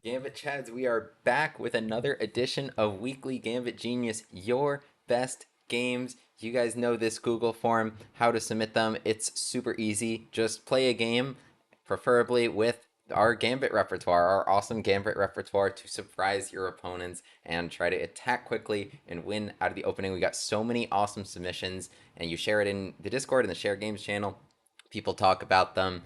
Gambit Chads, we are back with another edition of Weekly Gambit Genius, your best games. You guys know this Google form, how to submit them. It's super easy. Just play a game, preferably with our Gambit Repertoire, our awesome Gambit Repertoire to surprise your opponents and try to attack quickly and win out of the opening. We got so many awesome submissions, and you share it in the Discord and the Share Games channel. People talk about them.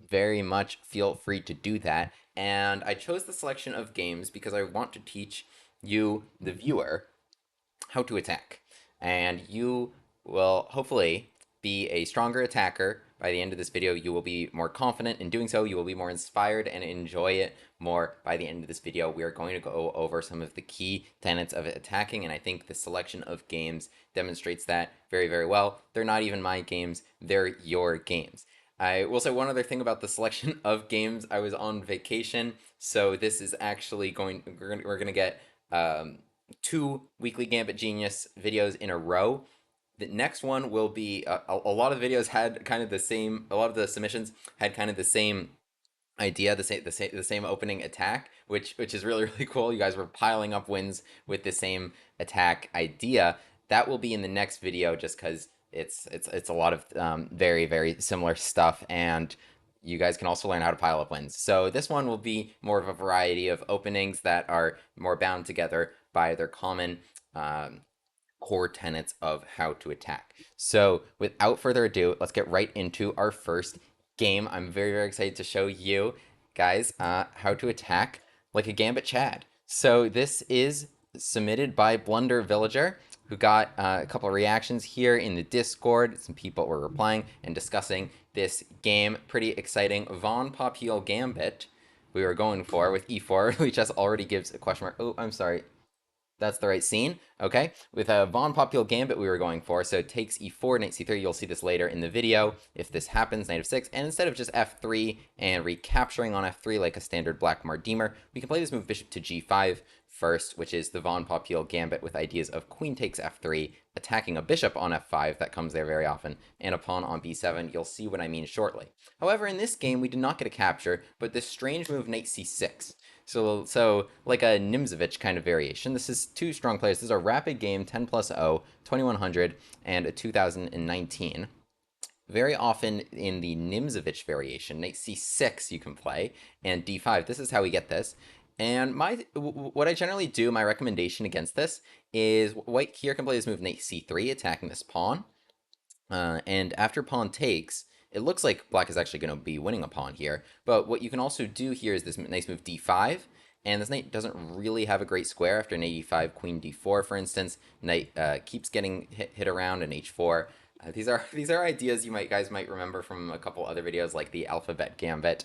Very much feel free to do that. And I chose the selection of games because I want to teach you, the viewer, how to attack. And you will hopefully be a stronger attacker by the end of this video. You will be more confident in doing so. You will be more inspired and enjoy it more by the end of this video. We are going to go over some of the key tenets of attacking, and I think the selection of games demonstrates that very, very well. They're not even my games, they're your games. I will say one other thing about the selection of games. I was on vacation, so this is actually we're gonna get two Weekly Gambit Genius videos in a row. The next one will be a lot of videos had kind of the same. A lot of the submissions had kind of the same idea, the same opening attack, which is really really cool. You guys were piling up wins with the same attack idea. That will be in the next video, just because it's a lot of very very similar stuff, and you guys can also learn how to pile up wins. So this one will be more of a variety of openings that are more bound together by their common core tenets of how to attack. So without further ado, let's get right into our first game. I'm very very excited to show you guys how to attack like a Gambit Chad. So this is submitted by Blunder Villager, who got a couple of reactions here in the Discord. Some people were replying and discussing this game. Pretty exciting. Von Popiel Gambit we were going for with e4, which just already gives a question mark. Oh, I'm sorry. That's the right scene. Okay, with a Von Popiel Gambit we were going for, so it takes e4, knight c3. You'll see this later in the video if this happens, knight f6, and instead of just f3 and recapturing on f3 like a standard black Mardimer, we can play this move bishop to g5 first, which is the Von Popiel Gambit with ideas of queen takes f3, attacking a bishop on f5, that comes there very often, and a pawn on b7. You'll see what I mean shortly. However, in this game we did not get a capture, but this strange move knight c6. So like a Nimzovich kind of variation. This is two strong players. This is a rapid game, 10 plus 0, 2100, and a 2019. Very often in the Nimzovich variation, knight c6 you can play, and d5. This is how we get this. And what I generally do, my recommendation against this, is white here can play this move knight c3, attacking this pawn. And after pawn takes, it looks like black is actually going to be winning a pawn here. But what you can also do here is this nice move d5. And this knight doesn't really have a great square after knight e5, queen d4, for instance. Knight keeps getting hit around in h4. These are ideas you guys might remember from a couple other videos, like the Alphabet Gambit,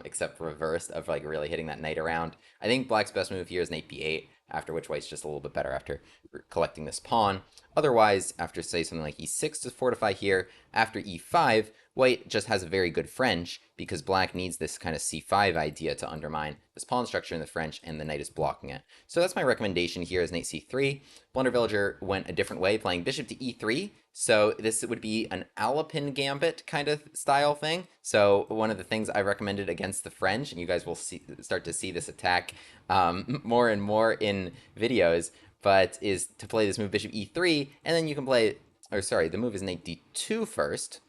except reversed, of like really hitting that knight around. I think black's best move here is knight b8, after which white's just a little bit better after collecting this pawn. Otherwise, after say something like e6 to fortify here, after e5, white just has a very good French, because black needs this kind of c5 idea to undermine this pawn structure in the French, and the knight is blocking it. So that's my recommendation here, is knight c3. Blunder Villager went a different way, playing bishop to e3. So this would be an Alapin Gambit kind of style thing. So one of the things I recommended against the French, and you guys will start to see this attack more and more in videos, but is to play this move bishop e3, and then you can play, or sorry, the move is knight d2 first,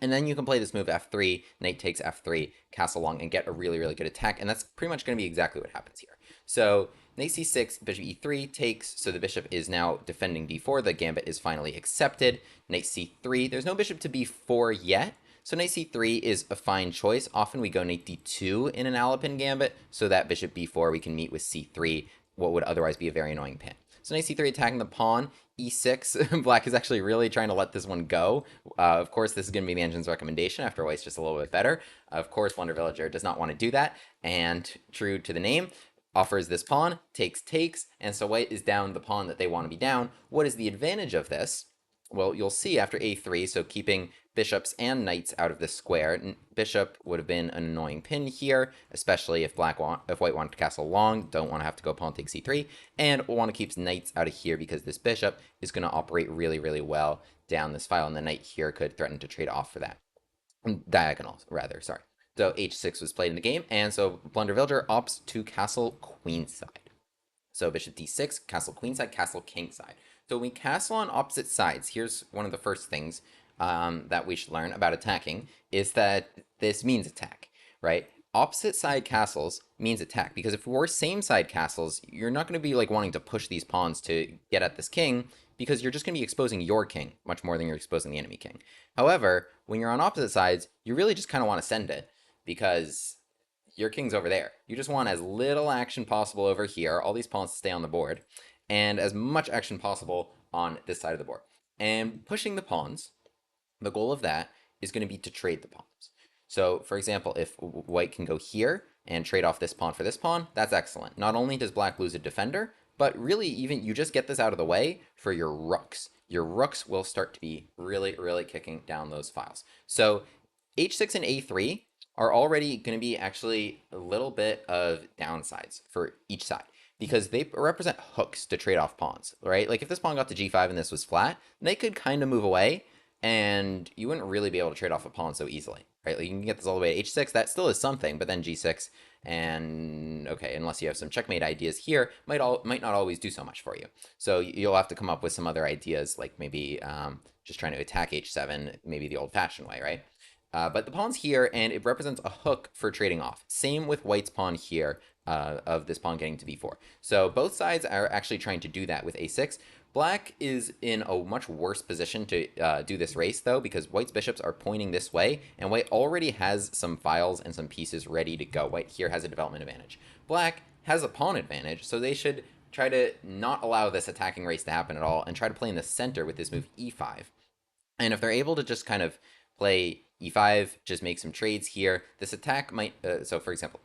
and then you can play this move f3, knight takes f3, castle long, and get a really, really good attack. And that's pretty much going to be exactly what happens here. So knight c6, bishop e3 takes, so the bishop is now defending d4. The gambit is finally accepted. Knight c3, there's no bishop to b4 yet, so knight c3 is a fine choice. Often we go knight d2 in an Alapin Gambit, so that bishop b4 we can meet with c3, what would otherwise be a very annoying pin. So knight c3 attacking the pawn, e6. Black is actually really trying to let this one go. Of course, this is going to be the engine's recommendation after white's just a little bit better. Of course, Blunder Villager does not want to do that, and true to the name, offers this pawn, takes, and so white is down the pawn that they want to be down. What is the advantage of this? Well, you'll see after a3, so keeping bishops and knights out of this square. Bishop would have been an annoying pin here, especially if white wanted to castle long, don't want to have to go pawn takes c3, and want to keep knights out of here because this bishop is going to operate really, really well down this file, and the knight here could threaten to trade off for that. Diagonal, rather, sorry. So h6 was played in the game, and so Blunder Villager opts to castle queenside. So bishop d6, castle queenside, castle kingside. So when we castle on opposite sides, here's one of the first things that we should learn about attacking, is that this means attack, right? Opposite side castles means attack, because if we're same side castles, you're not going to be like wanting to push these pawns to get at this king, because you're just going to be exposing your king much more than you're exposing the enemy king. However, when you're on opposite sides, you really just kind of want to send it, because your king's over there. You just want as little action possible over here, all these pawns to stay on the board, and as much action possible on this side of the board. And pushing the pawns, the goal of that is going to be to trade the pawns. So, for example, if white can go here and trade off this pawn for this pawn, that's excellent. Not only does black lose a defender, but really even you just get this out of the way for your rooks. Your rooks will start to be really, really kicking down those files. So h6 and a3 are already going to be actually a little bit of downsides for each side, because they represent hooks to trade off pawns, right? Like if this pawn got to g5 and this was flat, they could kind of move away, and you wouldn't really be able to trade off a pawn so easily, right? Like you can get this all the way to h6, that still is something, but then g6, and okay, unless you have some checkmate ideas here, might not always do so much for you. So you'll have to come up with some other ideas, like maybe just trying to attack h7, maybe the old-fashioned way, right? But the pawn's here, and it represents a hook for trading off. Same with white's pawn here, of this pawn getting to b4. So both sides are actually trying to do that with a6. Black is in a much worse position to do this race, though, because white's bishops are pointing this way, and white already has some files and some pieces ready to go. White here has a development advantage. Black has a pawn advantage, so they should try to not allow this attacking race to happen at all and try to play in the center with this move e5. And if they're able to just kind of play e5, just make some trades here, this attack might, so for example,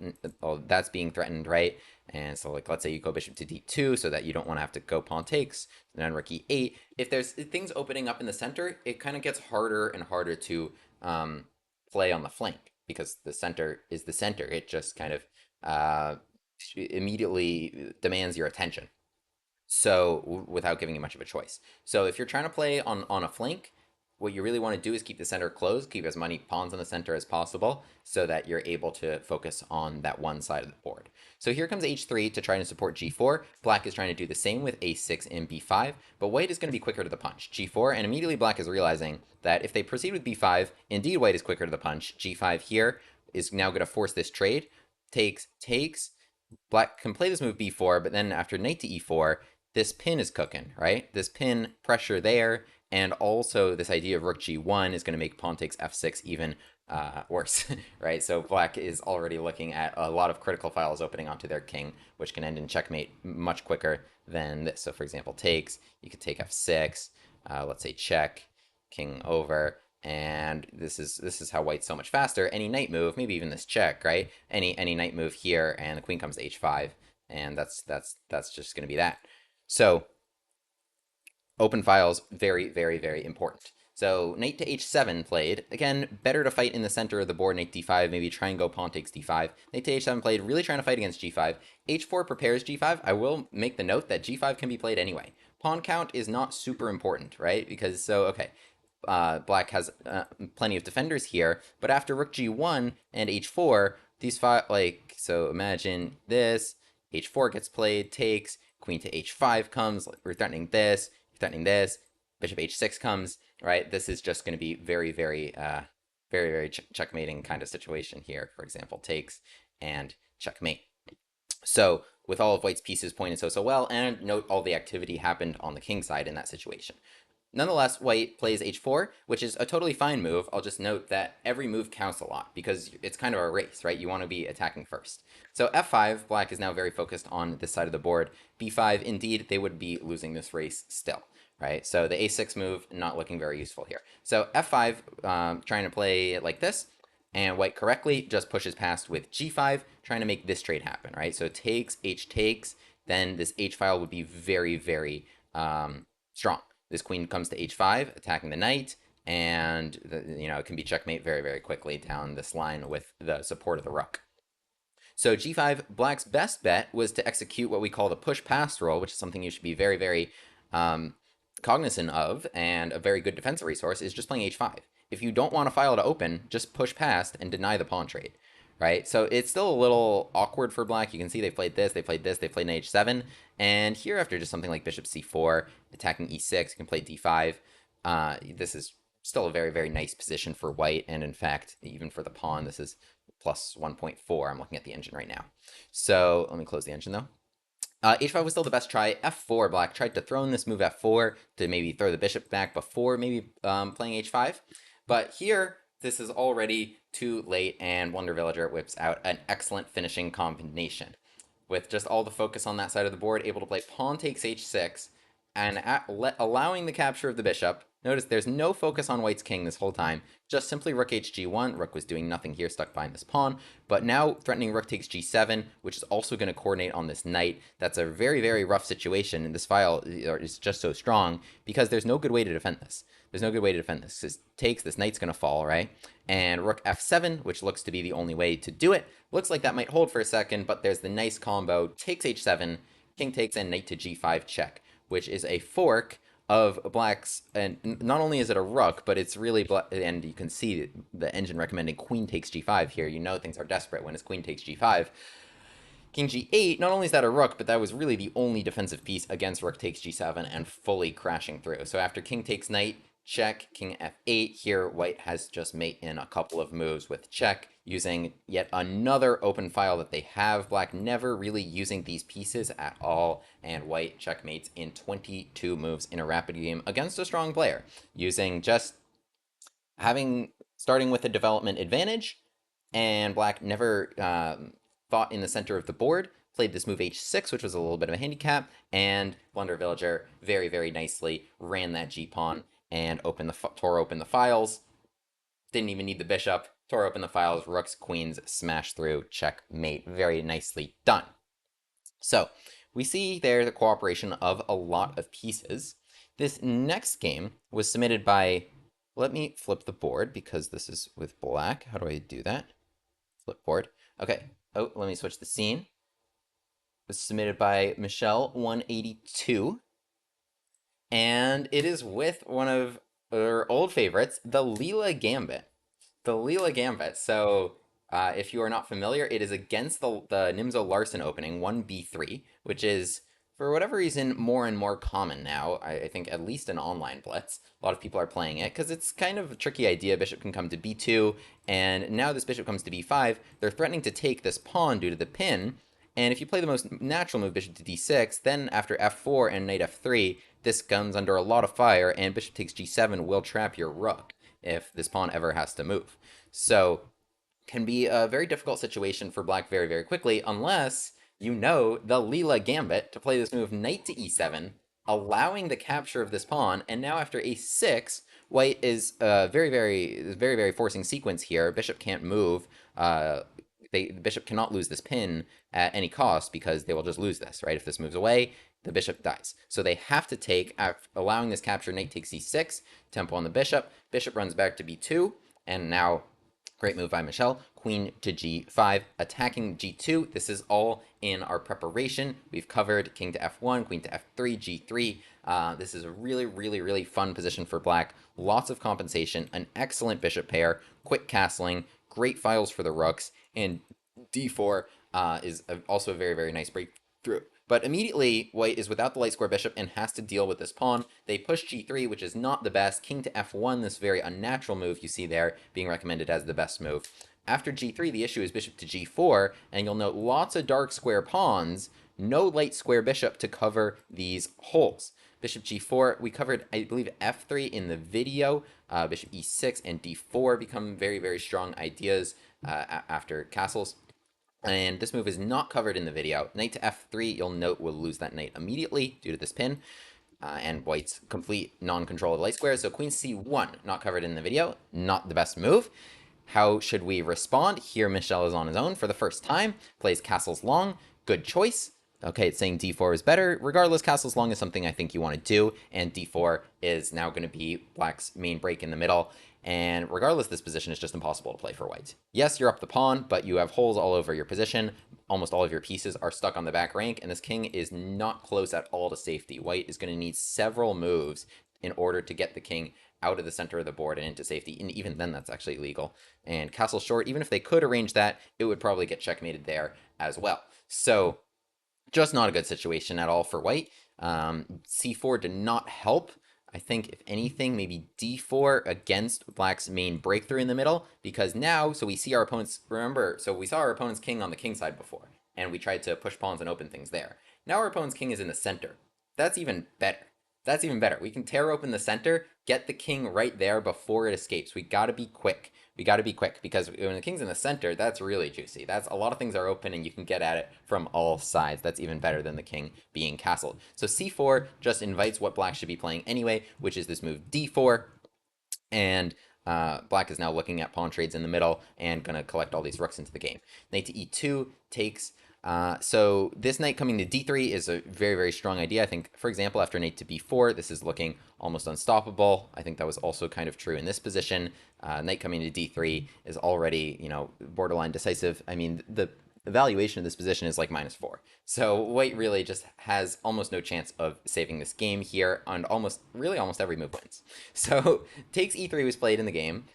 that's being threatened, right? And so like, let's say you go bishop to d2 so that you don't want to have to go pawn takes, then rook e8. If there's things opening up in the center, it kind of gets harder and harder to play on the flank, because the center is the center. It just kind of immediately demands your attention, so without giving you much of a choice. So if you're trying to play on a flank, what you really want to do is keep the center closed, keep as many pawns on the center as possible, so that you're able to focus on that one side of the board. So here comes h3 to try to support g4. Black is trying to do the same with a6 and b5, but white is going to be quicker to the punch. g4, and immediately black is realizing that if they proceed with b5, indeed white is quicker to the punch. g5 here is now going to force this trade. Takes. Black can play this move b4, but then after knight to e4, this pin is cooking, right? This pin pressure there, and also this idea of rook g1 is going to make pawn takes f6 even worse, right? So black is already looking at a lot of critical files opening onto their king, which can end in checkmate much quicker than this. So for example, takes, you could take f6, let's say check, king over, and this is how white's so much faster. Any knight move, maybe even this check, right? Any knight move here, and the queen comes to h5, and that's just going to be that. So open files, very, very, very important. So knight to h7 played. Again, better to fight in the center of the board, knight d5, maybe try and go pawn takes d5. Knight to h7 played, really trying to fight against g5. h4 prepares g5. I will make the note that g5 can be played anyway. Pawn count is not super important, right? Because, so, okay, black has plenty of defenders here, but after rook g1 and h4, these five, like, so imagine this, h4 gets played, takes, queen to h5 comes, we're threatening this, bishop h6 comes, right? This is just going to be very, very, very checkmating kind of situation here. For example, takes and checkmate. So with all of white's pieces pointed so well, and note all the activity happened on the king side in that situation. Nonetheless, white plays h4, which is a totally fine move. I'll just note that every move counts a lot, because it's kind of a race, right? You want to be attacking first. So f5, black is now very focused on this side of the board. b5, indeed, they would be losing this race still, right? So the a6 move, not looking very useful here. So f5, trying to play it like this, and white correctly just pushes past with g5, trying to make this trade happen, right? So takes, h takes, then this h file would be very, very strong. This queen comes to h5, attacking the knight, and it can be checkmate very, very quickly down this line with the support of the rook. So g5, black's best bet was to execute what we call the push-pass roll, which is something you should be very, very cognizant of, and a very good defensive resource is just playing h5. if you don't want a file to open, just push past and deny the pawn trade, right? So it's still a little awkward for black. You can see they played this, they played this, they played knight h7, and here after just something like bishop c4, attacking e6, you can play d5. This is still a very, very nice position for white, and in fact, even for the pawn, this is plus 1.4. I'm looking at the engine right now. So let me close the engine though. H5 was still the best try. F4, black tried to throw in this move F4 to maybe throw the bishop back before maybe playing H5. But here, this is already too late, and Wonder Villager whips out an excellent finishing combination. With just all the focus on that side of the board, able to play pawn takes H6, and allowing the capture of the bishop. Notice there's no focus on white's king this whole time, just simply rook hg1. Rook was doing nothing here, stuck behind this pawn, but now threatening rook takes g7, which is also going to coordinate on this knight. That's a very, very rough situation, and this file is just so strong because there's no good way to defend this. There's no good way to defend this. This knight's going to fall, right? And rook f7, which looks to be the only way to do it. Looks like that might hold for a second, but there's the nice combo, takes h7, king takes, and knight to g5 check, which is a fork of black's, and not only is it a rook, but it's really black, and you can see the engine recommending queen takes g5 here. You know things are desperate when it's queen takes g5. King g8, not only is that a rook, but that was really the only defensive piece against rook takes g7 and fully crashing through. So after king takes knight, check, king f8, here white has just mate in a couple of moves with check, using yet another open file that they have. Black never really using these pieces at all, and white checkmates in 22 moves in a rapid game against a strong player, using just starting with a development advantage, and black never fought in the center of the board, played this move h6, which was a little bit of a handicap, and Blunder Villager very, very nicely ran that g-pawn and tore open the files. Didn't even need the bishop, tore open the files, rooks, queens, smash through, checkmate. Very nicely done. So we see there the cooperation of a lot of pieces. This next game was submitted by, let me flip the board because this is with black. How do I do that? Flip board. Okay. Oh, let me switch the scene. It was submitted by Michelle182. And it is with one of our old favorites, the LEELA Gambit. The LEELA Gambit. So, if you are not familiar, it is against the Nimzo Larsen opening, 1b3, which is, for whatever reason, more and more common now. I think at least in online blitz. A lot of people are playing it, because it's kind of a tricky idea. Bishop can come to b2, and now this bishop comes to b5. They're threatening to take this pawn due to the pin, and if you play the most natural move, bishop to d6, then after f4 and knight f3, this comes under a lot of fire, and bishop takes g7 will trap your rook if this pawn ever has to move. So, can be a very difficult situation for black very, very quickly, unless you know the LEELA Gambit to play this move knight to e7, allowing the capture of this pawn, and now after a6, white is very, very forcing sequence here. Bishop can't move. The bishop cannot lose this pin at any cost because they will just lose this, right? If this moves away, the bishop dies. So they have to take, allowing this capture, knight takes c6, tempo on the bishop, bishop runs back to b2, and now, great move by Michelle, queen to g5, attacking g2. This is all in our preparation. We've covered king to f1, queen to f3, g3. This is a really fun position for black. Lots of compensation, an excellent bishop pair, quick castling, great files for the rooks, and d4 is also a very nice breakthrough. But immediately, white is without the light square bishop and has to deal with this pawn. They push g3, which is not the best. King to f1, this very unnatural move you see there, being recommended as the best move. After g3, the issue is bishop to g4, and you'll note lots of dark square pawns, no light square bishop to cover these holes. Bishop g4, we covered, I believe, f3 in the video. Bishop e6 and d4 become very strong ideas after castles. And this move is not covered in the video. Knight to f3, you'll note, will lose that knight immediately due to this pin. And white's complete non-control of the light squares. So queen c1, not covered in the video, not the best move. How should we respond? Here Michelle is on his own for the first time. Plays castles long. Good choice. Okay, it's saying d4 is better. Regardless, castles long is something I think you want to do. And d4 is now going to be black's main break in the middle. And regardless, this position is just impossible to play for white. Yes, you're up the pawn, but you have holes all over your position. Almost all of your pieces are stuck on the back rank, and this king is not close at all to safety. White is going to need several moves in order to get the king out of the center of the board and into safety, and even then that's actually illegal. And castle short, even if they could arrange that, it would probably get checkmated there as well. So just not a good situation at all for white. C4 did not help. I think, if anything, maybe D4 against black's main breakthrough in the middle, because now, so we see our opponent's, remember, so we saw our opponent's king on the king side before, and we tried to push pawns and open things there. Now our opponent's king is in the center. That's even better. That's even better. We can tear open the center, get the king right there before it escapes. We gotta be quick. We got to be quick, because when the king's in the center, that's really juicy. That's a lot of things are open and you can get at it from all sides. That's even better than the king being castled. So c4 just invites what black should be playing anyway, which is this move d4. And black is now looking at pawn trades in the middle and going to collect all these rooks into the game. Knight to e2 takes... so this knight coming to d3 is a very, very strong idea. I think, for example, after knight to b4, this is looking almost unstoppable. I think that was also kind of true in this position. Knight coming to d3 is already, borderline decisive. I mean, the evaluation of this position is like -4. So white really just has almost no chance of saving this game here, and almost every move wins. So takes e3 was played in the game.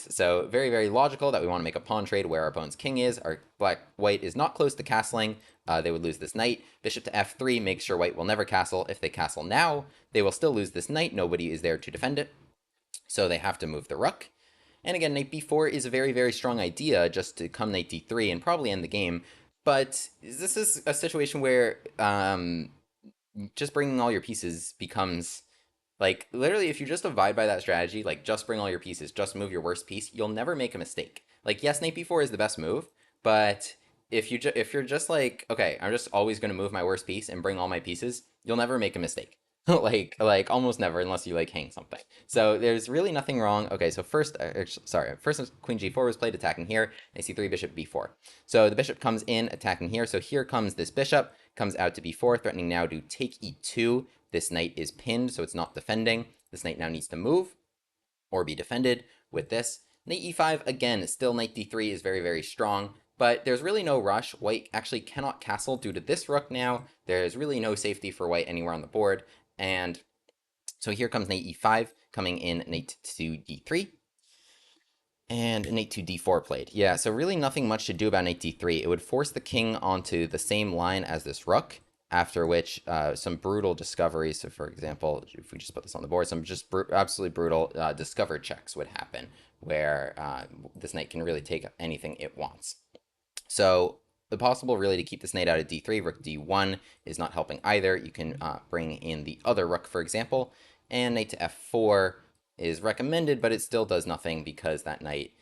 So very, very logical that we want to make a pawn trade where our opponent's king is. Our white is not close to castling. They would lose this knight. Bishop to f3 makes sure white will never castle. If they castle now, they will still lose this knight. Nobody is there to defend it. So they have to move the rook. And again, knight b4 is a very, very strong idea, just to come knight d3 and probably end the game. But this is a situation where just bringing all your pieces becomes... Like, literally, if you just abide by that strategy, like, just bring all your pieces, just move your worst piece, you'll never make a mistake. Like, yes, knight b4 is the best move, but if you're just like, okay, I'm just always going to move my worst piece and bring all my pieces, you'll never make a mistake. like almost never, unless you, like, hang something. So there's really nothing wrong. Okay, so first queen g4 was played, attacking here. Knight c3, bishop b4. So the bishop comes in, attacking here. So here comes this bishop, comes out to b4, threatening now to take e2. This knight is pinned, so it's not defending. This knight now needs to move or be defended with this. Knight e5, again, still knight d3 is very, very strong, but there's really no rush. White actually cannot castle due to this rook now. There's really no safety for white anywhere on the board. And so here comes knight e5, coming in knight to d3. And knight to d4 played. Yeah, so really nothing much to do about knight d3. It would force the king onto the same line as this rook, after which some brutal discoveries, so for example, if we just put this on the board, some just absolutely brutal discovered checks would happen, where this knight can really take anything it wants. So the possible really to keep this knight out of d3, rook d1 is not helping either. You can bring in the other rook, for example, and knight to f4 is recommended, but it still does nothing because that knight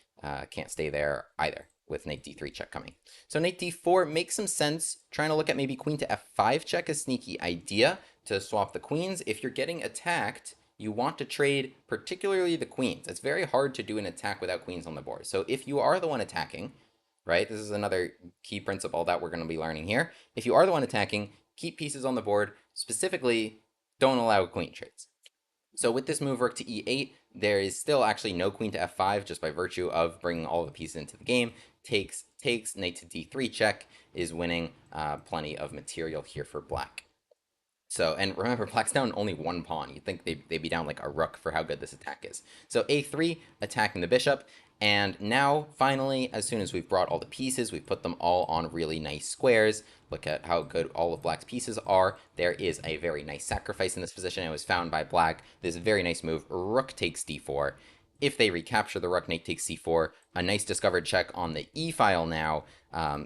can't stay there either, with knight d3 check coming. So knight d4 makes some sense. Trying to look at maybe queen to f5 check, a sneaky idea to swap the queens. If you're getting attacked, you want to trade particularly the queens. It's very hard to do an attack without queens on the board. So if you are the one attacking, right, this is another key principle that we're going to be learning here. If you are the one attacking, keep pieces on the board. Specifically, don't allow queen trades. So with this move, rook to e8, there is still actually no queen to f5, just by virtue of bringing all the pieces into the game. Takes, knight to d3 check is winning plenty of material here for black. So, and remember, black's down only one pawn. You'd think they'd be down like a rook for how good this attack is. So a3, attacking the bishop. And now, finally, as soon as we've brought all the pieces, we've put them all on really nice squares. Look at how good all of black's pieces are. There is a very nice sacrifice in this position. It was found by black. This is a very nice move. Rook takes d4. If they recapture the rook, knight takes c4. A nice discovered check on the e-file now,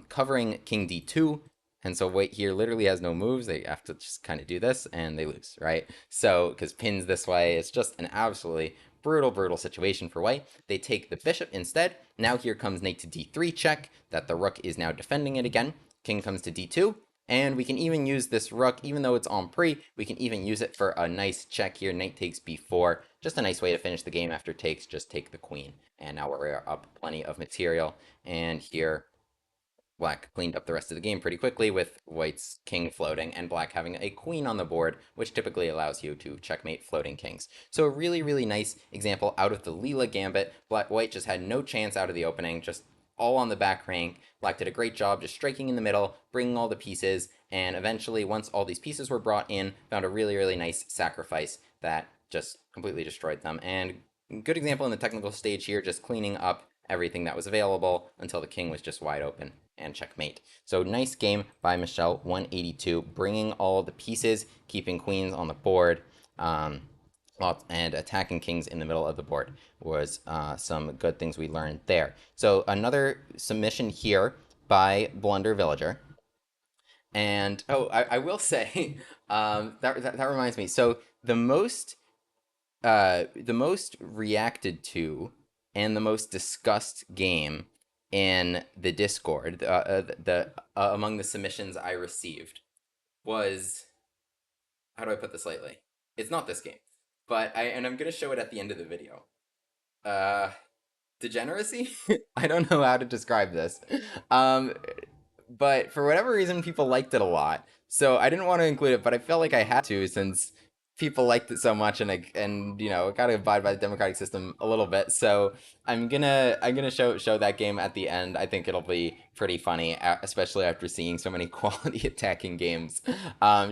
covering king d2. And so white here literally has no moves. They have to just kind of do this, and they lose, right? So, because pins this way, it's just an absolutely brutal situation for white. They take the bishop instead. Now here comes knight to d3 check, that the rook is now defending it again. King comes to d2, and we can even use this rook, even though it's en prise, we can even use it for a nice check here. Knight takes b4, just a nice way to finish the game after takes, just take the queen. And now we're up plenty of material, and here black cleaned up the rest of the game pretty quickly with white's king floating and black having a queen on the board, which typically allows you to checkmate floating kings. So a really nice example out of the LEELA Gambit. White just had no chance out of the opening, just all on the back rank. Black did a great job just striking in the middle, bringing all the pieces, and eventually, once all these pieces were brought in, found a really nice sacrifice that just completely destroyed them. And good example in the technical stage here, just cleaning up everything that was available until the king was just wide open and checkmate. So nice game by Michelle, 182, bringing all the pieces, keeping queens on the board, and attacking kings in the middle of the board was some good things we learned there. So another submission here by Blunder Villager. And oh, I will say, that reminds me. So the most reacted to and the most discussed game in the Discord, among the submissions I received, was, how do I put this lightly? It's not this game, but I'm gonna show it at the end of the video. Uh, Degeneracy? I don't know how to describe this. Um, but for whatever reason, people liked it a lot. So I didn't want to include it, but I felt like I had to since people liked it so much, and gotta abide by the democratic system a little bit. So I'm gonna show that game at the end. I think it'll be pretty funny, especially after seeing so many quality attacking games.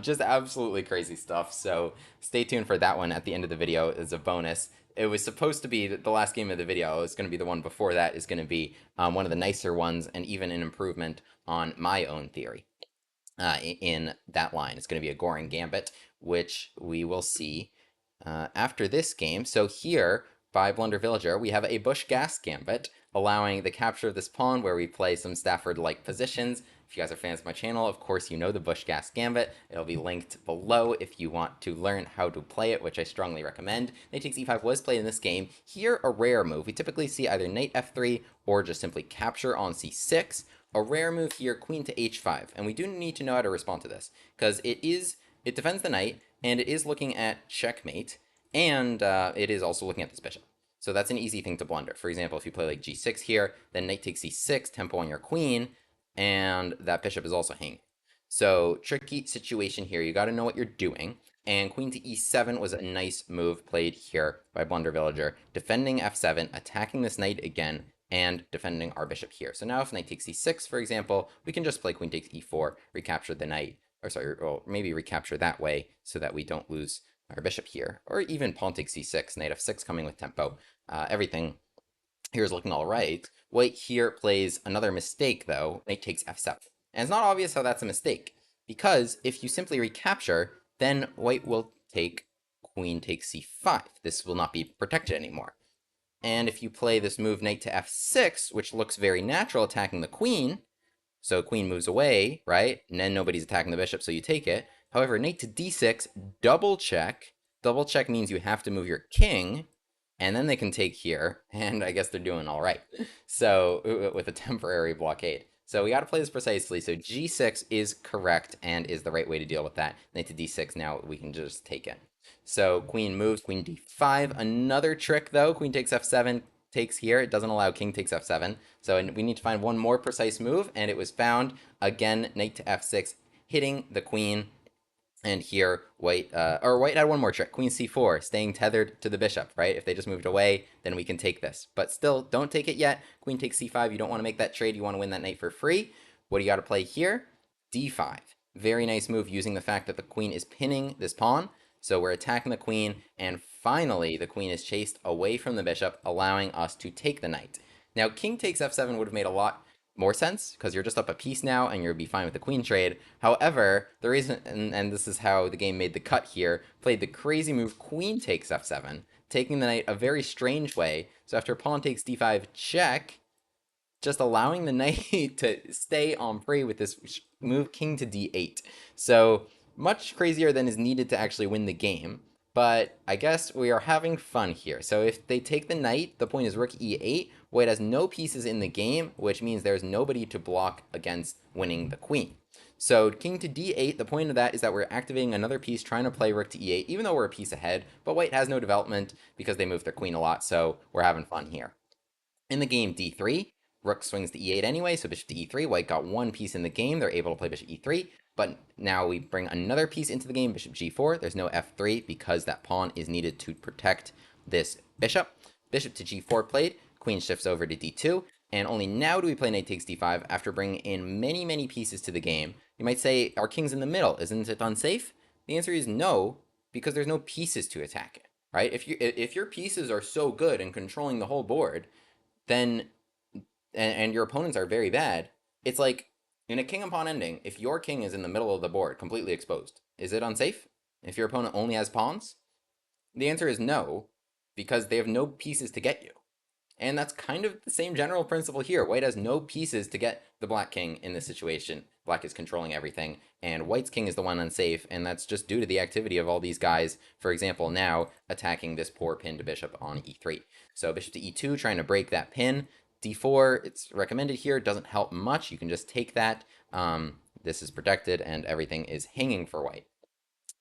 Just absolutely crazy stuff. So stay tuned for that one at the end of the video as a bonus. It was supposed to be the last game of the video. It's going to be the one before that is going to be one of the nicer ones and even an improvement on my own theory in that line. It's going to be a Goring Gambit, which we will see after this game. So here, by Blunder Villager, we have a Busch-Gass Gambit, allowing the capture of this pawn where we play some Stafford-like positions. If you guys are fans of my channel, of course you know the Busch-Gass Gambit. It'll be linked below if you want to learn how to play it, which I strongly recommend. Knight takes e5 was played in this game. Here, a rare move. We typically see either knight f3 or just simply capture on c6. A rare move here, queen to h5. And we do need to know how to respond to this, because it defends the knight, and it is looking at checkmate, and it is also looking at this bishop. So that's an easy thing to blunder. For example, if you play like g6 here, then knight takes c6, tempo on your queen, and that bishop is also hanging. So tricky situation here. You got to know what you're doing. And queen to e7 was a nice move played here by Blunder Villager, defending f7, attacking this knight again, and defending our bishop here. So now if knight takes c6, for example, we can just play queen takes e4, recapture the knight, or sorry, well, maybe recapture that way so that we don't lose our bishop here. Or even pawn takes c6, knight f6 coming with tempo. Everything here is looking all right. White here plays another mistake, though. Knight takes f7. And it's not obvious how that's a mistake, because if you simply recapture, then white will take queen takes c5. This will not be protected anymore. And if you play this move knight to f6, which looks very natural attacking the queen, so queen moves away, right? And then nobody's attacking the bishop, so you take it. However, knight to d6, double check. Double check means you have to move your king, and then they can take here, and I guess they're doing all right. So, with a temporary blockade. So we got to play this precisely. So g6 is correct and is the right way to deal with that. Knight to d6, now we can just take it. So queen moves, queen d5. Another trick, though, queen takes f7, takes here. It doesn't allow king takes f7. So we need to find one more precise move, and it was found. Again, knight to f6, hitting the queen. And here, white had one more trick, queen c4, staying tethered to the bishop, right? If they just moved away, then we can take this. But still, don't take it yet. Queen takes c5, you don't want to make that trade, you want to win that knight for free. What do you got to play here? d5. Very nice move using the fact that the queen is pinning this pawn. So we're attacking the queen, and finally, the queen is chased away from the bishop, allowing us to take the knight. Now, king takes f7 would have made a lot more sense, because you're just up a piece now and you'll be fine with the queen trade. However, the reason, and this is how the game made the cut here, played the crazy move queen takes f7, taking the knight a very strange way. So after pawn takes d5 check, just allowing the knight to stay on prey with this move king to d8. So much crazier than is needed to actually win the game. But I guess we are having fun here. So if they take the knight, the point is rook e8. White has no pieces in the game, which means there's nobody to block against winning the queen. So king to d8, the point of that is that we're activating another piece trying to play rook to e8, even though we're a piece ahead. But white has no development because they move their queen a lot, so we're having fun here. In the game d3, rook swings to e8 anyway, so bishop to e3. White got one piece in the game. They're able to play bishop e3. But now we bring another piece into the game, bishop g4. There's no f3 because that pawn is needed to protect this bishop. Bishop to g4 played. Queen shifts over to d2. And only now do we play knight takes d5 after bringing in many, many pieces to the game. You might say, our king's in the middle. Isn't it unsafe? The answer is no, because there's no pieces to attack it. right? If your pieces are so good and controlling the whole board, then and your opponents are very bad, it's like in a king and pawn ending, if your king is in the middle of the board, completely exposed, is it unsafe? If your opponent only has pawns? The answer is no, because they have no pieces to get you. And that's kind of the same general principle here. White has no pieces to get the black king in this situation. Black is controlling everything, and white's king is the one unsafe, and that's just due to the activity of all these guys, for example, now attacking this poor pinned bishop on e3. So bishop to e2, trying to break that pin. d4, it's recommended here, doesn't help much. You can just take that. This is protected, and everything is hanging for white.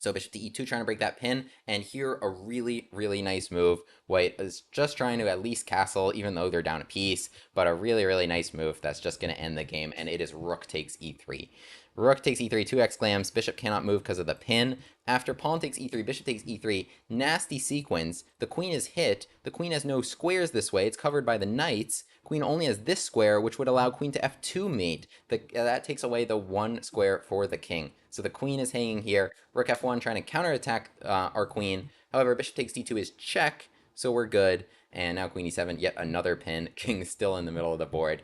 So bishop to e2, trying to break that pin, and here a really, really nice move. White is just trying to at least castle, even though they're down a piece, but a really, really nice move that's just going to end the game, and it is rook takes e3. Rook takes e3, 2 exclams, bishop cannot move because of the pin. After pawn takes e3, bishop takes e3, nasty sequence. The queen is hit. The queen has no squares this way. It's covered by the knights. Queen only has this square, which would allow queen to f2 mate. That takes away the one square for the king. So the queen is hanging here. Rook f1 trying to counterattack our queen. However, bishop takes d2 is check, so we're good. And now queen e7, yet another pin. King still in the middle of the board.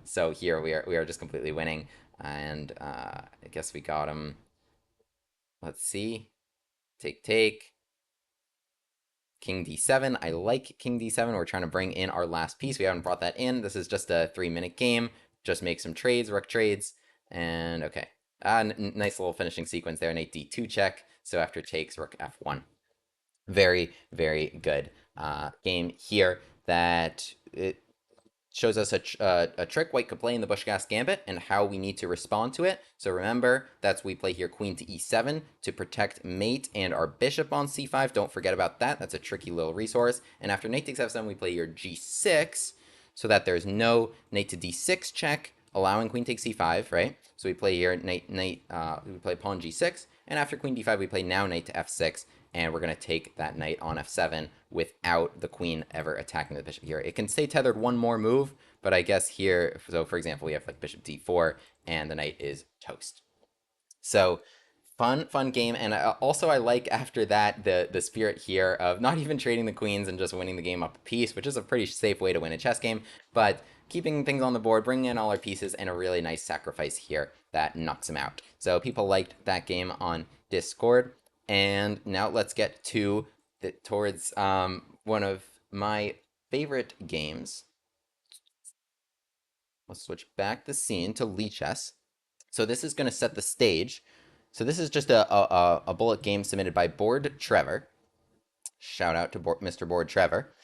So here we are just completely winning. And I guess we got him. Let's see. Take. King d7. I like king d7. We're trying to bring in our last piece. We haven't brought that in. This is just a 3-minute game. Just make some trades, rook trades. And okay. Nice little finishing sequence there. Knight d2 check. So after takes, rook f1. Very, very good game here that it shows us a trick white could play in the Busch-Gass Gambit and how we need to respond to it. So remember, we play here queen to e7 to protect mate and our bishop on c5. Don't forget about that. That's a tricky little resource. And after knight takes f7, we play here g6 so that there's no knight to d6 check, allowing queen takes c5, right? So we play here we play pawn g6, and after queen d5, we play now knight to f6, and we're going to take that knight on f7 without the queen ever attacking the bishop here. It can stay tethered one more move, but I guess here, so for example, we have like bishop d4, and the knight is toast. So fun game, and also I like after that the spirit here of not even trading the queens and just winning the game up a piece, which is a pretty safe way to win a chess game, but keeping things on the board, bringing in all our pieces, and a really nice sacrifice here that knocks him out. So people liked that game on Discord. And now let's get to towards one of my favorite games. Let's switch back the scene to Lichess. So this is going to set the stage. So this is just a bullet game submitted by Board Trevor. Shout out to Mr. Board Trevor.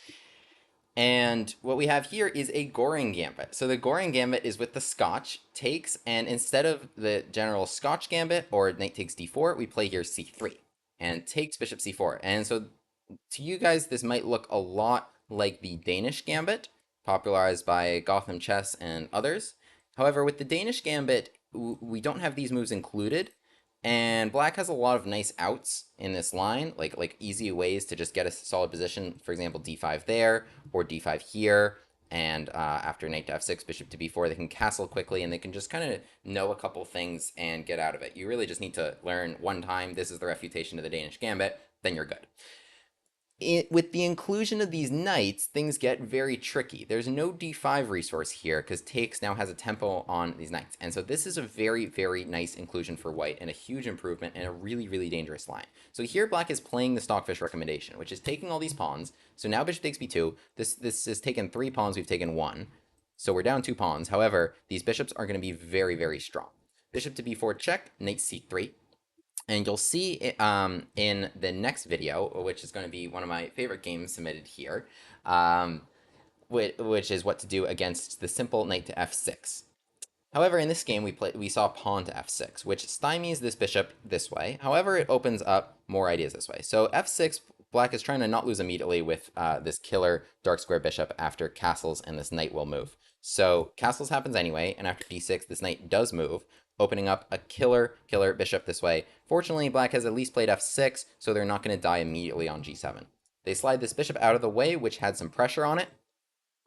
And what we have here is a Goring Gambit. So the Goring Gambit is with the Scotch, takes, and instead of the general Scotch Gambit or knight takes d4, we play here c3 and takes bishop c4. And so to you guys, this might look a lot like the Danish Gambit, popularized by Gotham Chess and others. However, with the Danish Gambit, we don't have these moves included, and black has a lot of nice outs in this line, like easy ways to just get a solid position. For example, d5 there, or d5 here, and after knight to f6, bishop to b4, they can castle quickly, and they can just kind of know a couple things and get out of it. You really just need to learn one time, this is the refutation of the Danish Gambit, then you're good. With the inclusion of these knights, things get very tricky. There's no d5 resource here because takes now has a tempo on these knights. And so this is a very, very nice inclusion for white and a huge improvement and a really, really dangerous line. So here black is playing the Stockfish recommendation, which is taking all these pawns. So now bishop takes b2. This has taken 3 pawns, we've taken 1. So we're down 2 pawns. However, these bishops are going to be very, very strong. Bishop to b4 check, knight c3. And you'll see in the next video, which is going to be one of my favorite games submitted here, which is what to do against the simple knight to f6. However, in this game, we saw pawn to f6, which stymies this bishop this way. However, it opens up more ideas this way. So f6, black is trying to not lose immediately with this killer dark square bishop after castles, and this knight will move. So castles happens anyway, and after d6, this knight does move, opening up a killer bishop this way. Fortunately, black has at least played f6, so they're not going to die immediately on g7. They slide this bishop out of the way, which had some pressure on it.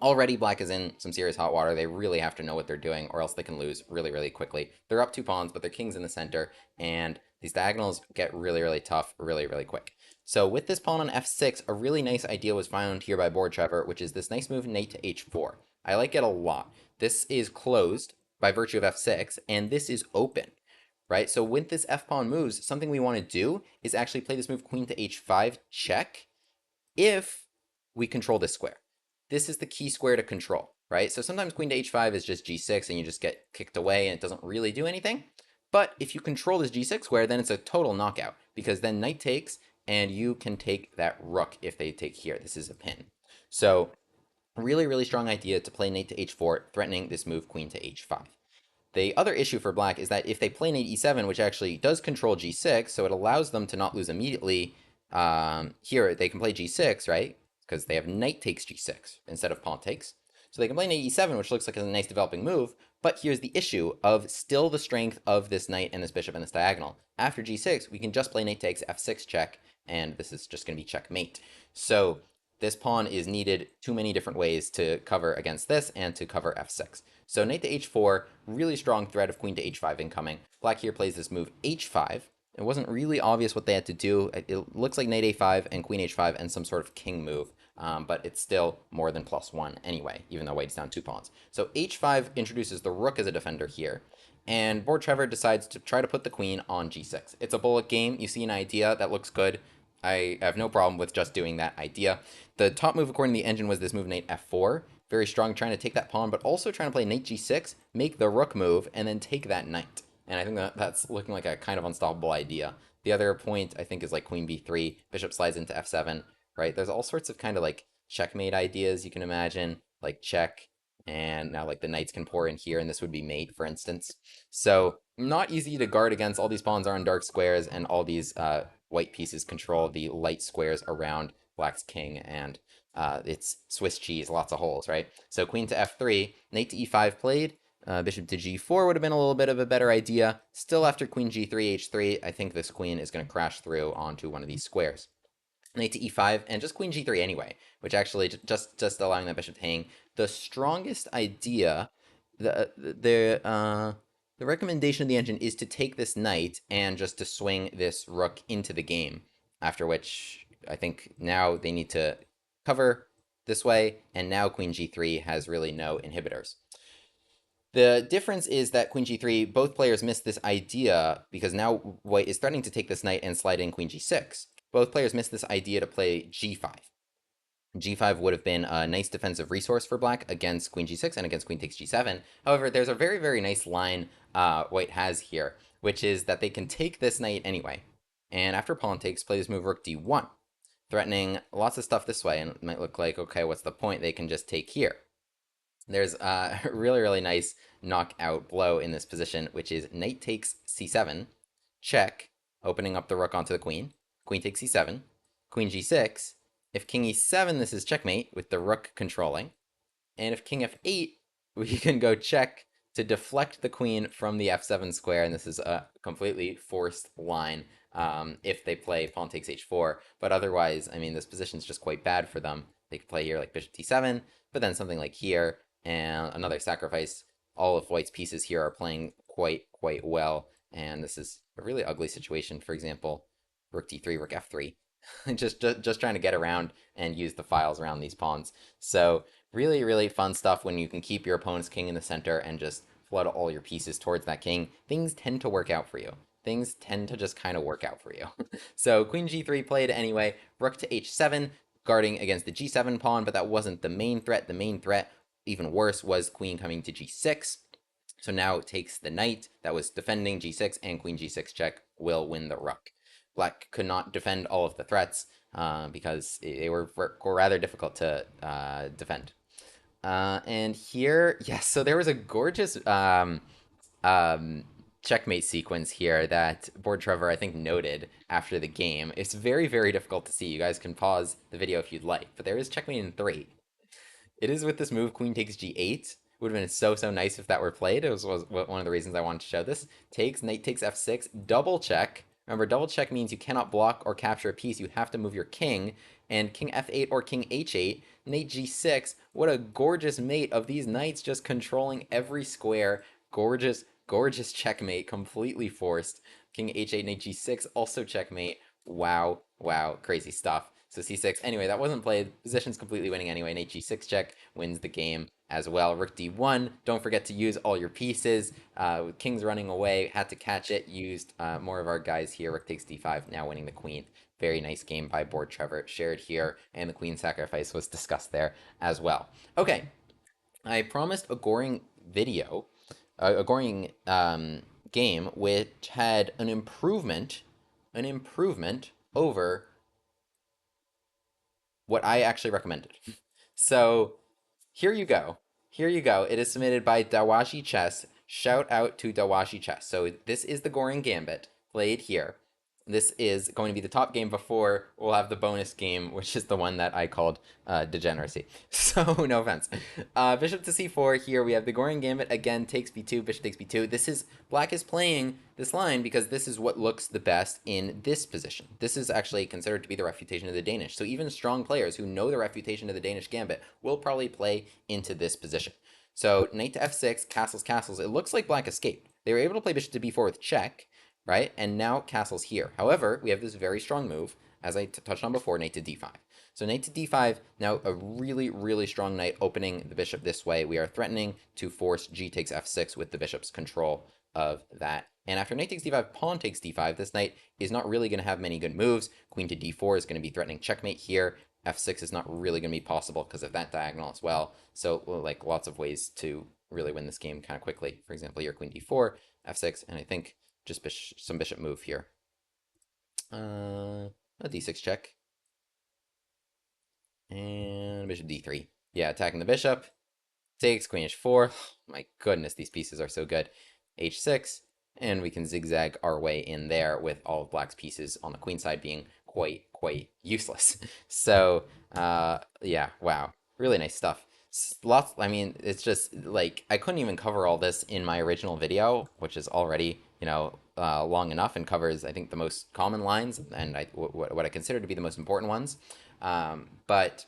Already black is in some serious hot water. They really have to know what they're doing, or else they can lose really, really quickly. They're up 2 pawns, but their king's in the center, and these diagonals get really, really tough really, really quick. So with this pawn on f6, a really nice idea was found here by Board Trevor, which is this nice move knight to h4. I like it a lot. This is closed by virtue of f6, and this is open, right? So when this f pawn moves, something we want to do is actually play this move queen to h5 check if we control this square. This is the key square to control, right? So sometimes queen to h5 is just g6 and you just get kicked away and it doesn't really do anything. But if you control this g6 square, then it's a total knockout, because then knight takes and you can take that rook if they take here. This is a pin. So really, really strong idea to play knight to h4, threatening this move queen to h5. The other issue for black is that if they play knight e7, which actually does control g6, so it allows them to not lose immediately, here they can play g6, right? Because they have knight takes g6 instead of pawn takes. So they can play knight e7, which looks like a nice developing move, but here's the issue of still the strength of this knight and this bishop and this diagonal. After g6, we can just play knight takes f6 check, and this is just going to be checkmate. So this pawn is needed too many different ways to cover against this and to cover f6. So knight to h4, really strong threat of queen to h5 incoming. Black here plays this move h5. It wasn't really obvious what they had to do. It looks like knight a5 and queen h5 and some sort of king move, but it's still more than +1 anyway, even though white's down 2 pawns. So h5 introduces the rook as a defender here, and Board Trevor decides to try to put the queen on g6. It's a bullet game. You see an idea that looks good. I have no problem with just doing that idea. The top move according to the engine was this move knight f4. Very strong, trying to take that pawn, but also trying to play knight g6, make the rook move, and then take that knight. And I think that's looking like a kind of unstoppable idea. The other point, I think, is like queen b3, bishop slides into f7, right? There's all sorts of kind of like checkmate ideas you can imagine, like check, and now like the knights can pour in here, and this would be mate, for instance. So not easy to guard against. All these pawns are on dark squares, and all these white pieces control the light squares around black's king, and it's Swiss cheese, lots of holes, right? So queen to f3, knight to e5 played, bishop to g4 would have been a little bit of a better idea. Still, after queen g3, h3, I think this queen is going to crash through onto one of these squares. Knight to e5, and just queen g3 anyway, which actually just allowing that bishop to hang. The strongest idea, the recommendation of the engine is to take this knight and just to swing this rook into the game, after which I think now they need to cover this way, and now queen g3 has really no inhibitors. The difference is that queen g3, both players missed this idea because now white is threatening to take this knight and slide in queen g6. Both players missed this idea to play g5. g5 would have been a nice defensive resource for black against queen g6 and against queen takes g7. However, there's a very, very nice line white has here, which is that they can take this knight anyway. And after pawn takes, play this move rook d1, threatening lots of stuff this way, and it might look like, okay, what's the point? They can just take here. There's a really, really nice knockout blow in this position, which is knight takes c7, check, opening up the rook onto the queen, queen takes c7, queen g6. If king e7, this is checkmate with the rook controlling, and if king f8, we can go check to deflect the queen from the f7 square, and this is a completely forced line if they play pawn takes h4, but otherwise, I mean, this position is just quite bad for them. They could play here like bishop t7, but then something like here, and another sacrifice. All of white's pieces here are playing quite well, and this is a really ugly situation. For example, rook d3, rook f3, just trying to get around and use the files around these pawns. So really, really fun stuff when you can keep your opponent's king in the center and just flood all your pieces towards that king. Things tend to work out for you. Things tend to just kind of work out for you. So queen g3 played anyway, rook to h7, guarding against the g7 pawn, but that wasn't the main threat. The main threat, even worse, was queen coming to g6. So now it takes the knight that was defending g6, and queen g6 check will win the rook. Black could not defend all of the threats because they were rather difficult to defend. And here, yes, so there was a gorgeous checkmate sequence here that Board Trevor, I think, noted after the game. It's very, very difficult to see. You guys can pause the video if you'd like, but there is checkmate in 3. It is with this move, queen takes g8. Would have been so nice if that were played. It was one of the reasons I wanted to show this. Takes, knight takes f6, double check. Remember, double check means you cannot block or capture a piece. You have to move your king. And king f8 or king h8, knight g6. What a gorgeous mate of these knights just controlling every square. Gorgeous, gorgeous checkmate, completely forced. King h8, knight g6, also checkmate. Wow, wow, crazy stuff. So c6. Anyway, that wasn't played. Position's completely winning anyway. Knight g6 check wins the game as well. Rook d1. Don't forget to use all your pieces. With king's running away, had to catch it. Used more of our guys here. Rook takes d5. Now winning the queen. Very nice game by board Trevor. Shared here, and the queen sacrifice was discussed there as well. Okay, I promised a Goring video, a Goring game, which had an improvement over what I actually recommended. So here you go. Here you go. It is submitted by Dawashi Chess. Shout out to Dawashi Chess. So this is the Goring Gambit played here. This is going to be the top game before we'll have the bonus game, which is the one that I called Degeneracy. So no offense. Bishop to c4. Here we have the Goring Gambit again. Takes b2. Bishop takes b2. This is black is playing this line because this is what looks the best in this position. This is actually considered to be the refutation of the Danish. So even strong players who know the refutation of the Danish Gambit will probably play into this position. So knight to f6, castles, castles. It looks like black escaped. They were able to play bishop to b4 with check, right? And now castle's here. However, we have this very strong move, as I touched on before, knight to d5. So knight to d5, now a really, really strong knight opening the bishop this way. We are threatening to force g takes f6 with the bishop's control of that. And after knight takes d5, pawn takes d5, this knight is not really going to have many good moves. Queen to d4 is going to be threatening checkmate here. f6 is not really going to be possible because of that diagonal as well. So, like, lots of ways to really win this game kind of quickly. For example, here, queen d4, f6, and I think just some bishop move here. A d6 check. And bishop d3. Yeah, attacking the bishop. Takes queen h4. My goodness, these pieces are so good. h6. And we can zigzag our way in there with all of black's pieces on the queen side being quite useless. So, yeah, wow. Really nice stuff. Lots, I mean, it's just, like, I couldn't even cover all this in my original video, which is already, you know, long enough and covers, I think, the most common lines and what I consider to be the most important ones. But,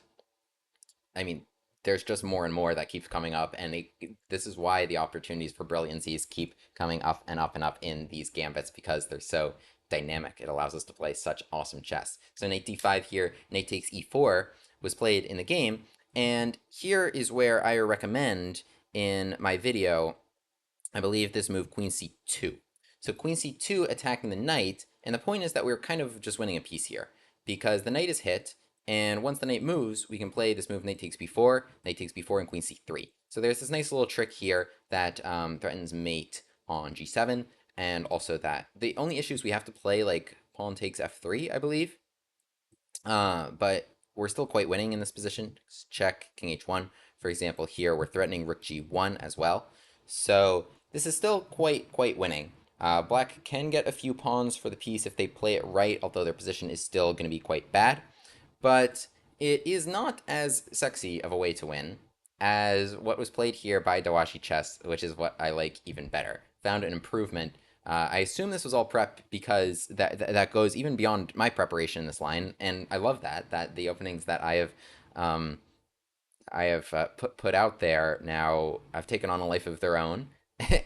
I mean, there's just more and more that keeps coming up, and this is why the opportunities for brilliancies keep coming up and up and up in these gambits, because they're so dynamic. It allows us to play such awesome chess. So knight d5 here, knight takes e4 was played in the game, and here is where I recommend in my video, I believe, this move queen c2. So queen c2 attacking the knight, and the point is that we're kind of just winning a piece here, because the knight is hit, and once the knight moves, we can play this move knight takes b4, and queen c3. So there's this nice little trick here that threatens mate on g7, and also that the only issues we have to play, like pawn takes f3, I believe. But we're still quite winning in this position. Check, king h1. For example, here we're threatening rook g1 as well. So this is still quite winning. Black can get a few pawns for the piece if they play it right, although their position is still going to be quite bad. But it is not as sexy of a way to win as what was played here by Dawashi Chess, which is what I like even better. Found an improvement. I assume this was all prep because that goes even beyond my preparation in this line, and I love that the openings that I have put out there now have taken on a life of their own,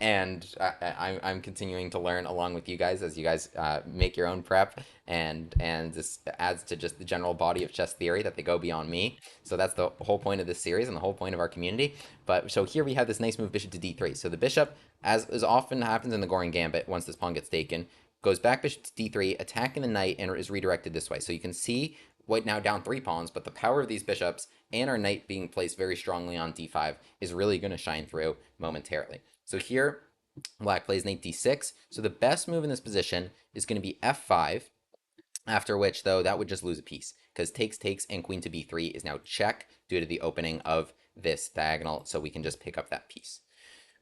and I'm continuing to learn along with you guys as you guys make your own prep, and this adds to just the general body of chess theory that they go beyond me. So that's the whole point of this series and the whole point of our community. But so here we have this nice move, bishop to d3. So the bishop, as often happens in the Goring Gambit, once this pawn gets taken, goes back bishop to d3, attacking the knight, and is redirected this way. So you can see white now down 3 pawns, but the power of these bishops and our knight being placed very strongly on d5 is really going to shine through momentarily. So here, black plays knight d6. So the best move in this position is going to be f5, after which, though, that would just lose a piece, because takes, and queen to b3 is now check due to the opening of this diagonal, so we can just pick up that piece.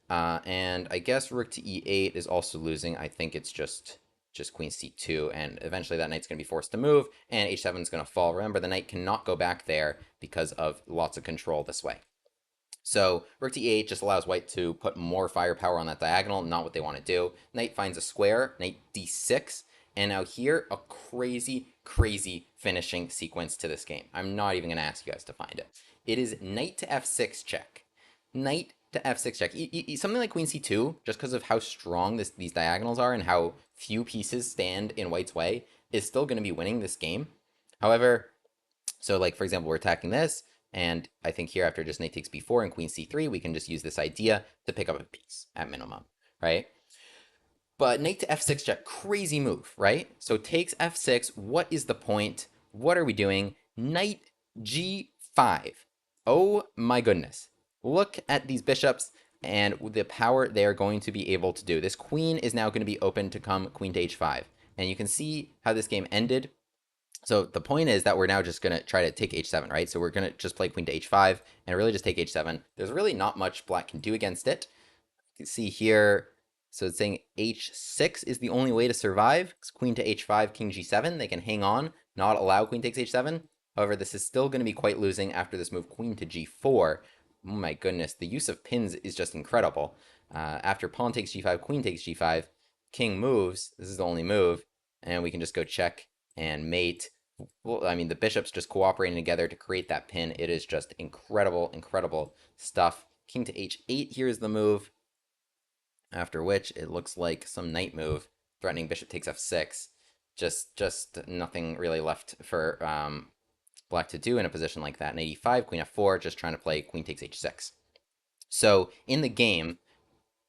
And I guess rook to e8 is also losing. I think it's just queen c2, and eventually that knight's going to be forced to move, and h7 is going to fall. Remember, the knight cannot go back there because of lots of control this way. So rook to e8 just allows white to put more firepower on that diagonal, not what they want to do. Knight finds a square, knight d6, and now here, a crazy finishing sequence to this game. I'm not even going to ask you guys to find it. It is knight to f6 check. Knight to f6 check. Something like queen c2, just because of how strong these diagonals are and how few pieces stand in white's way, is still going to be winning this game. However, so like, for example, we're attacking this, and I think here after just knight takes b4 and queen c3, we can just use this idea to pick up a piece at minimum, right? But knight to f6 check, crazy move, right? So takes f6, what is the point? What are we doing? Knight g5. Oh my goodness. Look at these bishops and the power they are going to be able to do. This queen is now going to be open to come queen to h5. And you can see how this game ended. So the point is that we're now just going to try to take h7, right? So we're going to just play queen to h5 and really just take h7. There's really not much black can do against it. You can see here, so it's saying h6 is the only way to survive. It's queen to h5, king g7. They can hang on, not allow queen takes h7. However, this is still going to be quite losing after this move queen to g4. Oh my goodness, the use of pins is just incredible. After pawn takes g5, queen takes g5, king moves. This is the only move. And we can just go check and mate. Well, I mean, the bishops just cooperating together to create that pin. It is just incredible, incredible stuff. King to h8 here is the move. After which, it looks like some knight move, threatening bishop takes f6. Just nothing really left for black to do in a position like that. Knight e5, queen f4, just trying to play queen takes h6. So in the game,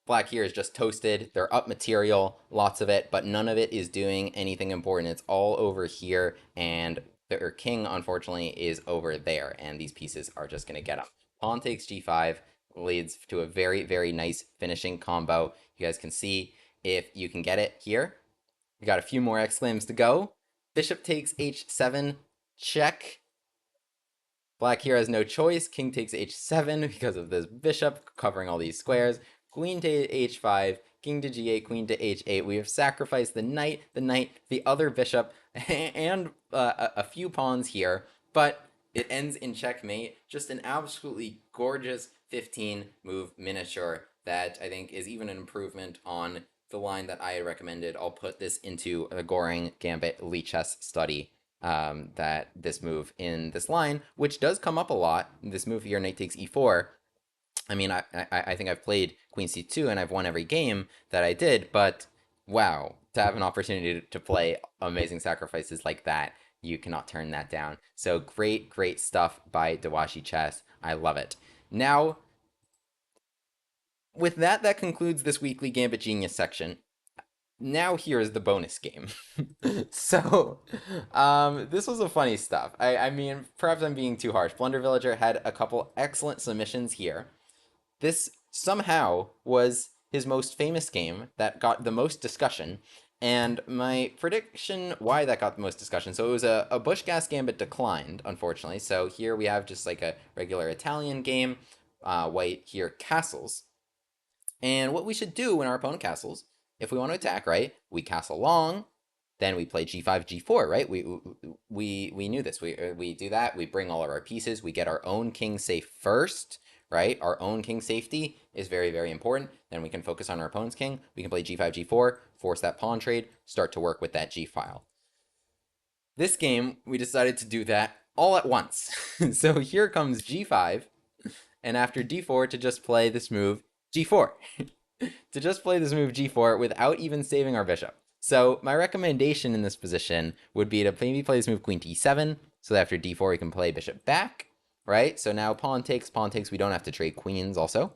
black here is just toasted. They're up material, lots of it, but none of it is doing anything important. It's all over here, and their king, unfortunately, is over there, and these pieces are just going to get up. Pawn takes g5 leads to a very, very nice finishing combo. You guys can see if you can get it here. We got a few more exclams to go. Bishop takes h7, check. Black here has no choice. King takes h7 because of this bishop covering all these squares. Queen to h5, king to g8, queen to h8. We have sacrificed the knight, the other bishop, and a few pawns here, but it ends in checkmate. Just an absolutely gorgeous 15-move miniature that I think is even an improvement on the line that I recommended. I'll put this into a Goring Gambit Lichess study. That this move in this line, which does come up a lot. This move here, knight takes e4. I mean, I think I've played queen c2 and I've won every game that I did, but wow, to have an opportunity to play amazing sacrifices like that, you cannot turn that down. So great, great stuff by Dawashi Chess. I love it. Now, with that, that concludes this weekly Gambit Genius section. Now here is the bonus game. So, this was a funny stuff. I mean, perhaps I'm being too harsh. Blunder Villager had a couple excellent submissions here. This somehow was his most famous game that got the most discussion. And my prediction why that got the most discussion. So it was a Busch-Gass Gambit declined, unfortunately. So here we have just like a regular Italian game. White here castles. And what we should do when our opponent castles, if we want to attack, right, we castle long, then we play g5, g4, right? We knew this. We do that. We bring all of our pieces. We get our own king safe first, right? Our own king safety is very, very important. Then we can focus on our opponent's king. We can play g5, g4, force that pawn trade, start to work with that g file. This game, we decided to do that all at once. So here comes g5, and after d4 to just play this move g4. To just play this move g4 without even saving our bishop. So my recommendation in this position would be to maybe play this move queen to e7, so that after d4 we can play bishop back, right? So now pawn takes, we don't have to trade queens also.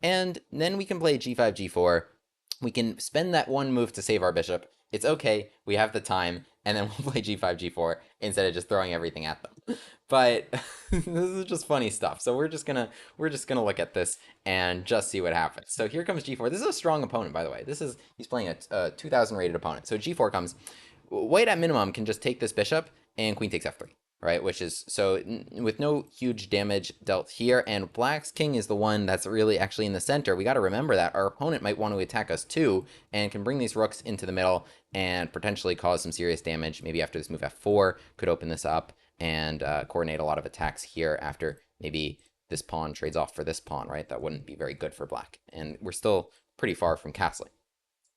And then we can play g5, g4. We can spend that one move to save our bishop. It's okay, we have the time, and then we'll play g5, g4 instead of just throwing everything at them. But this is just funny stuff. So we're just gonna look at this and just see what happens. So here comes g4. This is a strong opponent, by the way. He's playing a 2000 rated opponent. So g4 comes. White at minimum can just take this bishop and queen takes f3, right? Which is, so with no huge damage dealt here, and black's king is the one that's really actually in the center. We got to remember that our opponent might want to attack us too, and can bring these rooks into the middle and potentially cause some serious damage. Maybe after this move f4 could open this up and coordinate a lot of attacks here after maybe this pawn trades off for this pawn, right? That wouldn't be very good for black. And we're still pretty far from castling.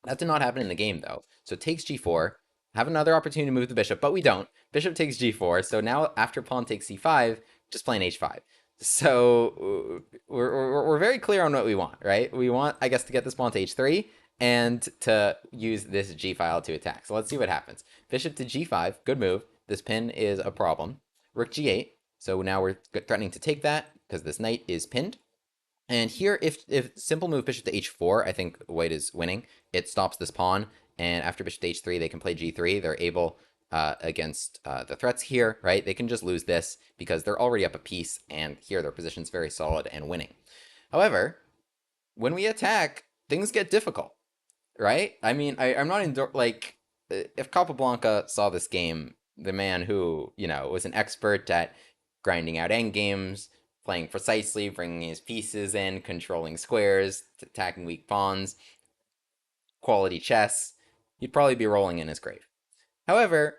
That did not happen in the game, though. So it takes g4, have another opportunity to move the bishop, but we don't. Bishop takes g4, so now after pawn takes c5, just playing h5. So we're very clear on what we want, right? We want, I guess, to get this pawn to h3, and to use this G file to attack. So let's see what happens. Bishop to G5, good move. This pin is a problem. Rook G8, so now we're threatening to take that because this knight is pinned. And here, if simple move bishop to H4, I think white is winning. It stops this pawn, and after bishop to H3, they can play G3. They're able, against the threats here, right? They can just lose this because they're already up a piece, and here their position's very solid and winning. However, when we attack, things get difficult, right? I mean, I'm not like, if Capablanca saw this game, the man who, was an expert at grinding out endgames, playing precisely, bringing his pieces in, controlling squares, attacking weak pawns, quality chess, he'd probably be rolling in his grave. However,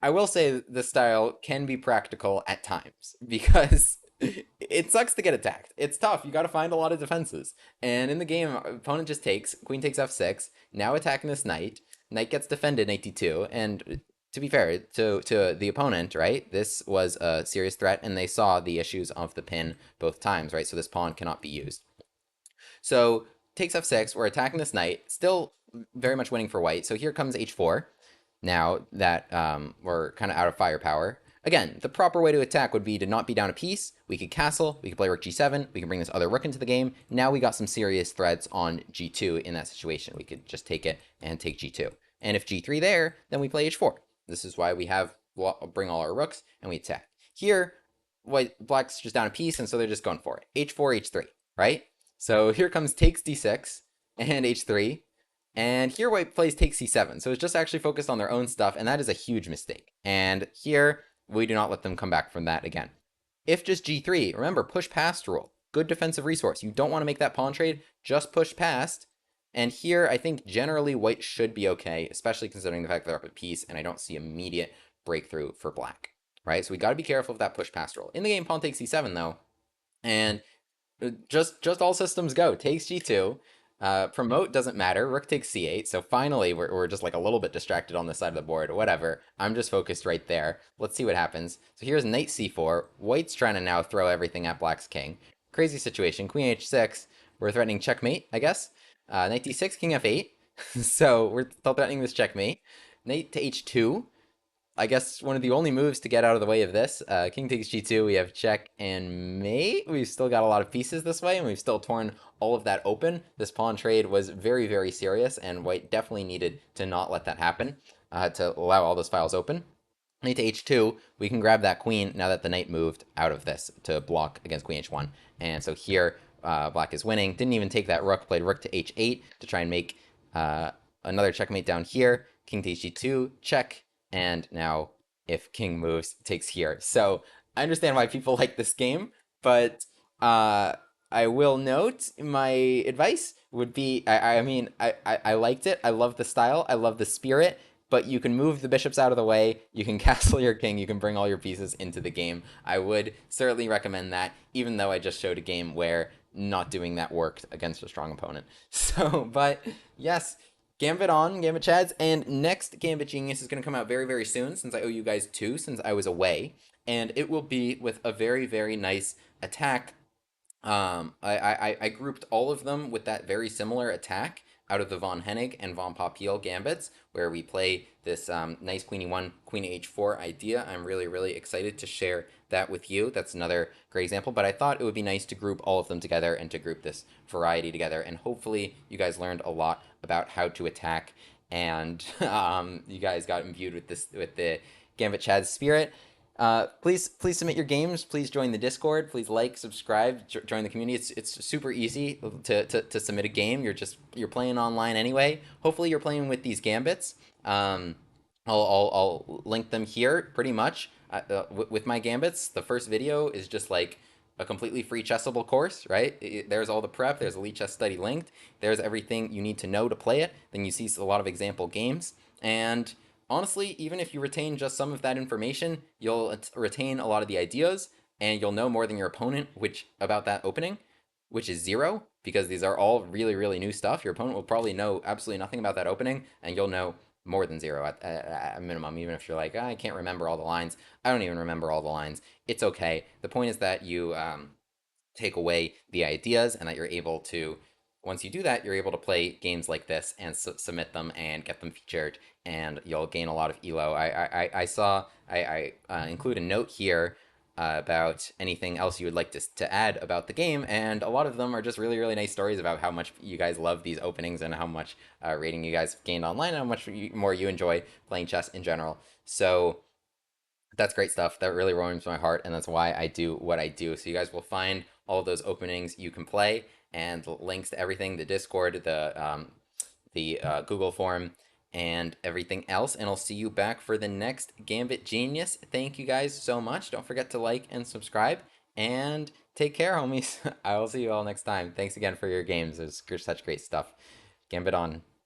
I will say the style can be practical at times because it sucks to get attacked. It's tough. You got to find a lot of defenses. And in the game, opponent just takes, queen takes f6, now attacking this knight. Knight gets defended, knight d2, and to be fair to the opponent, right, this was a serious threat, and they saw the issues of the pin both times, right, so this pawn cannot be used. So takes f6, we're attacking this knight, still very much winning for white. So here comes h4, now that we're kind of out of firepower. Again, the proper way to attack would be to not be down a piece. We could castle, we could play rook g7, we can bring this other rook into the game. Now we got some serious threats on g2 in that situation. We could just take it and take g2. And if g3 there, then we play h4. This is why we have bring all our rooks and we attack. Here, black's just down a piece, and so they're just going for it. h4, h3, right? So here comes takes d6 and h3. And here white plays takes c7. So it's just actually focused on their own stuff, and that is a huge mistake. And here, we do not let them come back from that again. If just g3, remember, push past rule. Good defensive resource. You don't want to make that pawn trade, just push past. And here, I think generally white should be okay, especially considering the fact that they're up a piece, and I don't see immediate breakthrough for black, right? So we got to be careful of that push past rule. In the game, pawn takes c7, though, and just all systems go. Takes g2. Promote doesn't matter. Rook takes c8. So finally, we're just like a little bit distracted on this side of the board. Whatever. I'm just focused right there. Let's see what happens. So here's knight c4. White's trying to now throw everything at black's king. Crazy situation. Queen h6. We're threatening checkmate, I guess. Knight d6, king f8. So we're still threatening this checkmate. Knight to h2. I guess one of the only moves to get out of the way of this. King takes g2, we have check and mate. We've still got a lot of pieces this way, and we've still torn all of that open. This pawn trade was very, very serious, and white definitely needed to not let that happen, to allow all those files open. Knight to h2, we can grab that queen now that the knight moved out of this to block against queen h1. And so here, black is winning. Didn't even take that rook, played rook to h8 to try and make another checkmate down here. King to h2, check. And now, if king moves, takes here. So I understand why people like this game, but I will note my advice would be, I liked it. I love the style. I love the spirit. But you can move the bishops out of the way. You can castle your king. You can bring all your pieces into the game. I would certainly recommend that, even though I just showed a game where not doing that worked against a strong opponent. So, but yes. Gambit on, Gambit Chads, and next Gambit Genius is going to come out very, very soon, since I owe you guys two, since I was away, and it will be with a very, very nice attack. I grouped all of them with that very similar attack out of the Von Hennig and Von Popiel Gambits, where we play this nice Queen E1, Queen H4 idea. I'm really, really excited to share that with you. That's another great example, but I thought it would be nice to group all of them together and to group this variety together, and hopefully you guys learned a lot about how to attack, and you guys got imbued with the Gambit Chad spirit. Please submit your games. Please join the Discord. Please like, subscribe, join the community. It's super easy to submit a game. You're playing online anyway. Hopefully you're playing with these Gambits. I'll link them here pretty much with my Gambits. The first video is just like a completely free chessable course, right? There's all the prep. There's a Elite Chess Study linked. There's everything you need to know to play it. Then you see a lot of example games. And honestly, even if you retain just some of that information, you'll retain a lot of the ideas, and you'll know more than your opponent about that opening, which is zero, because these are all really, really new stuff. Your opponent will probably know absolutely nothing about that opening, and you'll know more than zero at a minimum, even if you're like, I can't remember all the lines. I don't even remember all the lines. It's okay. The point is that you take away the ideas and that you're able to once you do that, you're able to play games like this and submit them and get them featured, and you'll gain a lot of elo. I saw I include a note here about anything else you would like to add about the game, and a lot of them are just really, really nice stories about how much you guys love these openings and how much rating you guys gained online and how much more you enjoy playing chess in general. So that's great stuff. That really warms my heart, and that's why I do what I do. So you guys will find all those openings you can play and links to everything, the Discord, the Google form, and everything else. And I'll see you back for the next Gambit Genius. Thank you guys so much. Don't forget to like and subscribe, and take care, homies. I will see you all next time. Thanks again for your games. It's such great stuff. Gambit on.